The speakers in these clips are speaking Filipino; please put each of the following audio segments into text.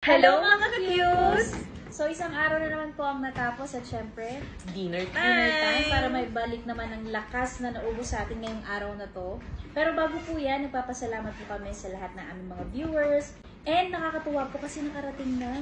Hello mga ka-cutes! So isang araw na naman po ang natapos at syempre, Dinner dinner time time! para may balik naman ang lakas na naubos sa atin ngayong araw na to. Pero bago po yan, nagpapasalamat po kami sa lahat ng aming mga viewers. And nakakatuwa po kasi nakarating na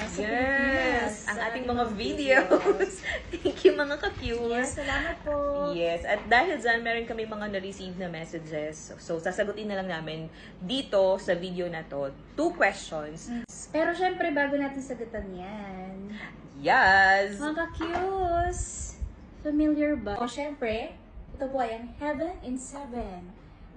sa Pilipinas. Ang sa ating mga videos. Thank you mga Yes, ka-cutes! salamat po. Yes, at dahil dyan, meron kami mga na-receive na messages. So, sasagutin na lang namin dito sa video na to. 2 questions. Pero syempre, bago natin sagutan yan, Yes! mga ka-cutes, familiar ba? O syempre, ito po ay ang Heaven in 7.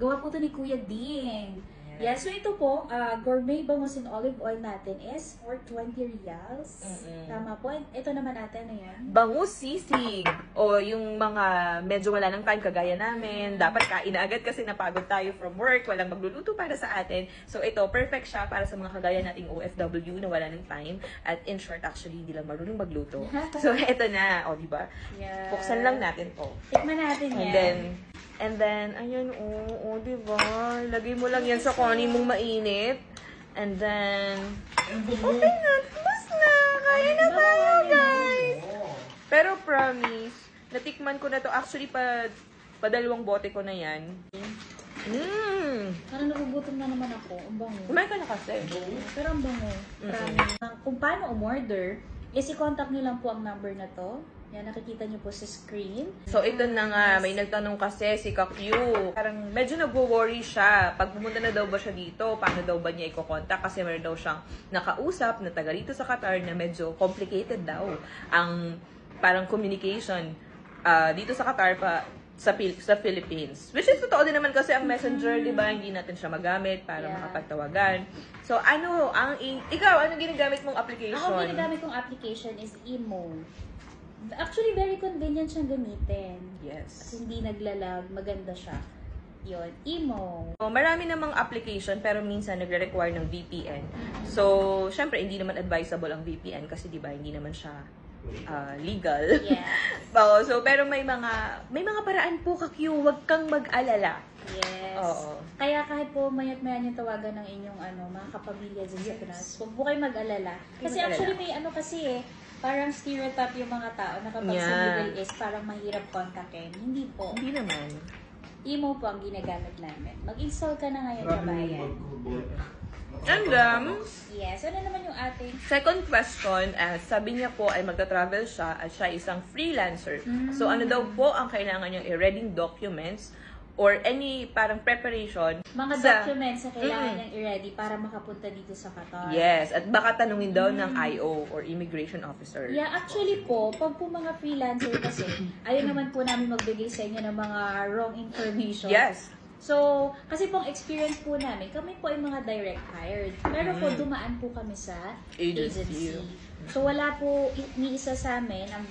Gawa po ito ni Kuya Ding. Yes, so ito po, gourmet bangus and olive oil natin is for 20 reals. Tama po. Ito naman natin, ano yan? Bangus sisig. O yung mga medyo wala ng time kagaya namin. Dapat kain na agad kasi napagod tayo from work. Walang magluluto para sa atin. So ito, perfect siya para sa mga kagaya nating OFW na wala ng time. At in short, actually, hindi lang marunong magluto. So ito na. O, diba? Yeah. Buksan lang natin to. Tikman natin yan. And then, ayan, diba? Lagay mo lang yan sa kanin mong mainit. And then, okay na, tapos na. Kaya na tayo, guys. Pero promise, natikman ko na to. Actually, padalawang bote ko na yan. Parang nagugutom na naman ako. Ang bango. Kumain ka na kasi. Pero ang bango. Promise. Kung paano umorder, is i-contact nyo lang po ang number na to. Yan, nakikita nyo po sa screen. So, ito na nga. May nagtanong kasi si Kakyu. Parang medyo nagwo-worry siya. Pag pumunta na daw ba siya dito, paano daw ba niya i-contact? Kasi meron daw siyang nakausap na taga rito sa Qatar na medyo complicated daw ang parang communication dito sa Qatar pa sa Philippines. Which is totoo din naman kasi ang messenger, di ba, hindi natin siya magamit para makapagtawagan. So, ikaw, anong ginagamit mong application? Ako, ginagamit kong application is Imo. Actually, very convenient siyang gamitin. Yes. Kasi hindi naglalag, maganda siya. Yun, Imo. So, marami namang application pero minsan nagre-require ng VPN. So, syempre, hindi naman advisable ang VPN kasi di ba hindi naman siya legal. Yeah. So, pero may mga paraan po, Kakyu, wag kang mag-alala. Yes. Oo. Kaya kahit po mayat-maya yung tawagan ng inyong mga kapamilya dyan sa Pinas, huwag po kayo mag-alala. Kasi actually may parang stereotype yung mga tao na kapag sa Middle East, parang mahirap kontakin. Hindi po. Hindi naman. Imo po ang ginagamit namin. Mag-install ka na ngayon sa bayan. And Yes. Ano naman yung ating? second question, sabi niya po ay magta-travel siya at siya isang freelancer. So, ano daw po ang kailangan niyang i-reading documents or any parang preparation Mga documents na kailangan niyang i-ready para makapunta dito sa Qatar. Yes, at baka tanungin daw ng IO or immigration officer. Yeah, actually po, pag po mga freelancer kasi, ayaw naman po namin magbigay sa inyo ng mga wrong information. Yes. So, kasi pong experience po namin, kami po ay mga direct hired. Pero po, dumaan po kami sa agency. So, wala po ni isa sa amin ang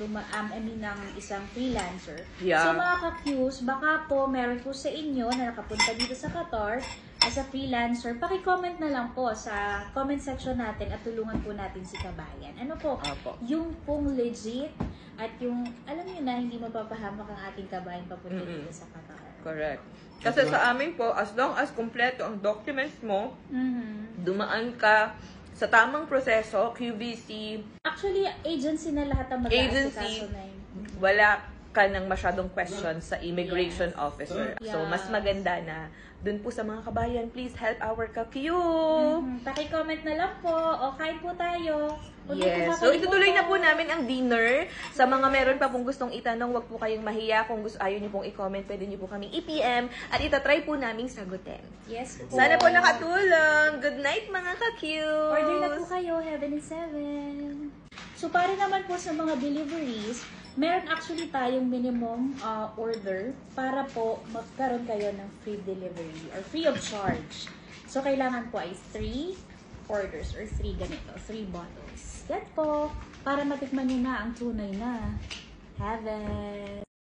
ng isang freelancer. Yeah. So, mga ka-Qs, baka po meron po sa inyo na nakapunta dito sa Qatar as a freelancer, paki-comment na lang po sa comment section natin at tulungan po natin si Kabayan. Ano po? Opo. Yung pong legit at yung, alam niyo na, hindi mapapahamak ang ating kabayan papunta dito sa Qatar. Correct. Kasi sa amin po, as long as kompleto ang documents mo, dumaan ka sa tamang proseso, QVC, Actually, agency na lahat ang mag-aasikaso na yun. wala ka ng masyadong questions sa immigration officer. So, mas maganda na dun po sa mga kabayan, please help our Kakyu. Paki-comment na lang po. O, kain po tayo. Yes. So, itutuloy na po namin ang dinner. Sa mga meron pa pong gustong itanong, wag po kayong mahiya. Kung ayaw niyo pong i-comment, pwede niyo po kaming i-PM at itatry po naming sagutin. Yes po. Sana po nakatulong. Good night, mga ka-cute. Order na po kayo, Heaven is 7. So, para naman po sa mga deliveries, meron actually tayong minimum order para po magkaroon kayo ng free delivery or free of charge. So, kailangan po ay 3 orders or 3 bottles. Yan po, para matikman nyo na ang tunay na Heaven.